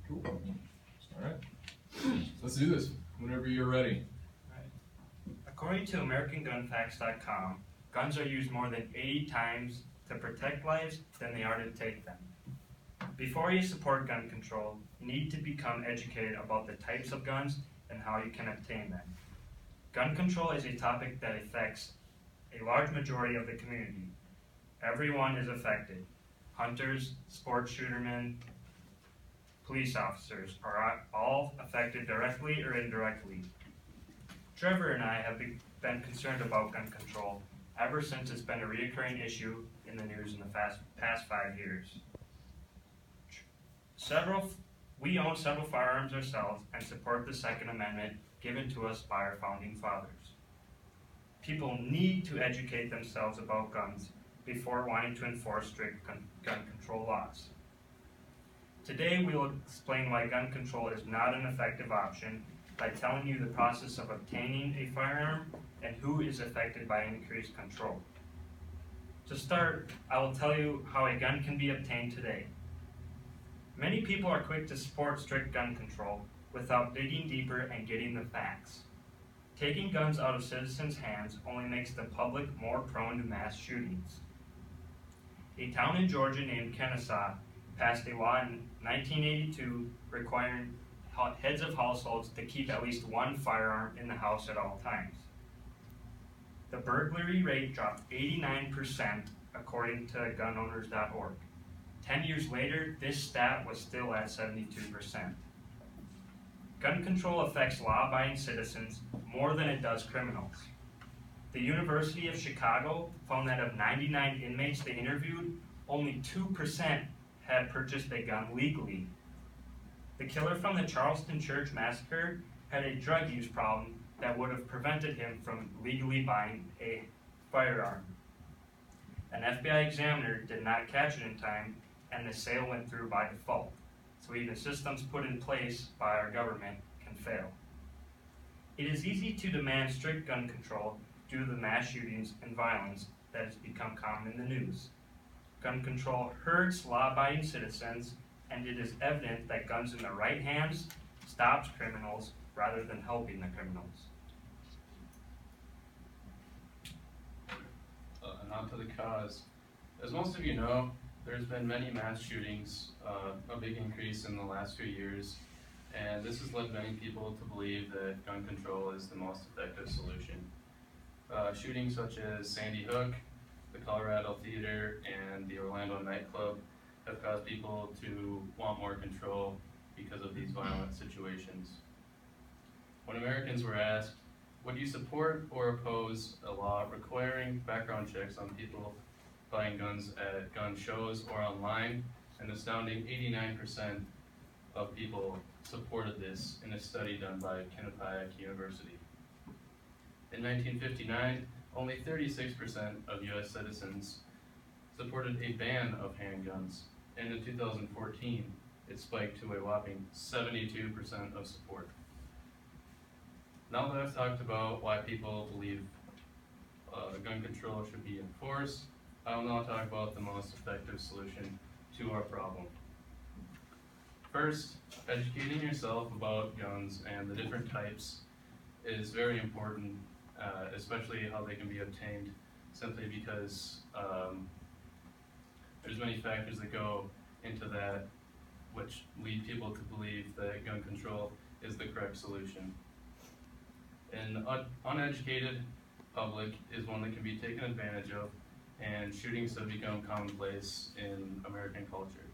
Cool. All right. So let's do this whenever you're ready. According to AmericanGunFacts.com, guns are used more than 80 times to protect lives than they are to take them. Before you support gun control, you need to become educated about the types of guns and how you can obtain them. Gun control is a topic that affects a large majority of the community. Everyone is affected. Hunters, sports shootermen, police officers are all affected directly or indirectly. Trevor and I have been concerned about gun control ever since it's been a recurring issue in the news in the past 5 years. We own several firearms ourselves and support the Second Amendment given to us by our founding fathers. People need to educate themselves about guns before wanting to enforce strict gun control laws. Today we will explain why gun control is not an effective option by telling you the process of obtaining a firearm and who is affected by increased control. To start, I will tell you how a gun can be obtained today. Many people are quick to support strict gun control without digging deeper and getting the facts. Taking guns out of citizens' hands only makes the public more prone to mass shootings. A town in Georgia named Kennesaw passed a law in 1982 requiring heads of households to keep at least one firearm in the house at all times. The burglary rate dropped 89% according to gunowners.org. 10 years later, this stat was still at 72%. Gun control affects law-abiding citizens more than it does criminals. The University of Chicago found that of 99 inmates they interviewed, only 2% had purchased a gun legally. The killer from the Charleston Church massacre had a drug use problem that would have prevented him from legally buying a firearm. An FBI examiner did not catch it in time, and the sale went through by default. So even systems put in place by our government can fail. It is easy to demand strict gun control due to the mass shootings and violence that has become common in the news. Gun control hurts law-abiding citizens, and it is evident that guns in the right hands stops criminals rather than helping the criminals. And on to the cause. As most of you know, there's been many mass shootings, a big increase in the last few years, and this has led many people to believe that gun control is the most effective solution. Shootings such as Sandy Hook, the Colorado Theater, and the Orlando nightclub have caused people to want more control because of these violent situations. When Americans were asked, would you support or oppose a law requiring background checks on people buying guns at gun shows or online, an astounding 89% of people supported this in a study done by Quinnipiac University. In 1959, only 36% of U.S. citizens supported a ban of handguns, and in 2014, it spiked to a whopping 72% of support. Now that I've talked about why people believe gun control should be enforced, I will now talk about the most effective solution to our problem. First, educating yourself about guns and the different types is very important, especially how they can be obtained, simply because there's many factors that go into that which lead people to believe that gun control is the correct solution. An uneducated public is one that can be taken advantage of, and shootings have become commonplace in American culture.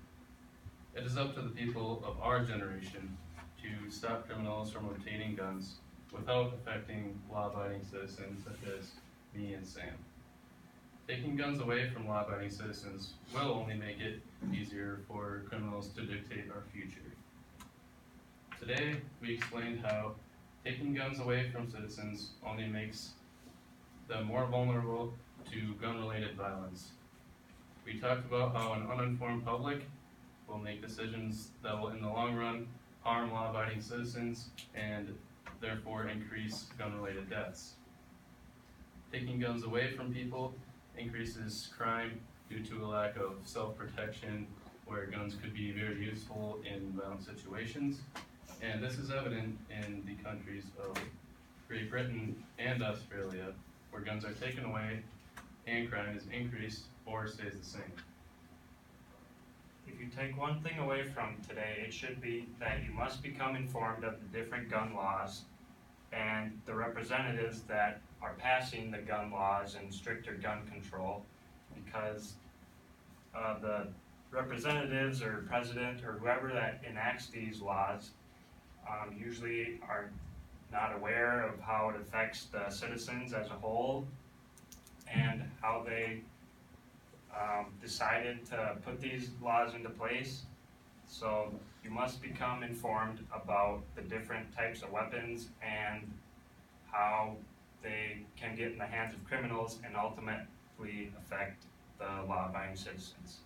It is up to the people of our generation to stop criminals from obtaining guns without affecting law-abiding citizens such as me and Sam. Taking guns away from law-abiding citizens will only make it easier for criminals to dictate our future. Today, we explained how taking guns away from citizens only makes them more vulnerable to gun-related violence. We talked about how an uninformed public will make decisions that will, in the long run, harm law-abiding citizens and therefore increase gun-related deaths. Taking guns away from people increases crime due to a lack of self-protection where guns could be very useful in violent situations. And this is evident in the countries of Great Britain and Australia, where guns are taken away and crime is increased or stays the same. If you take one thing away from today, it should be that you must become informed of the different gun laws and the representatives that are passing the gun laws and stricter gun control, because the representatives or president or whoever that enacts these laws usually are not aware of how it affects the citizens as a whole and how they decided to put these laws into place. So you must become informed about the different types of weapons and how they can get in the hands of criminals and ultimately affect the law-abiding citizens.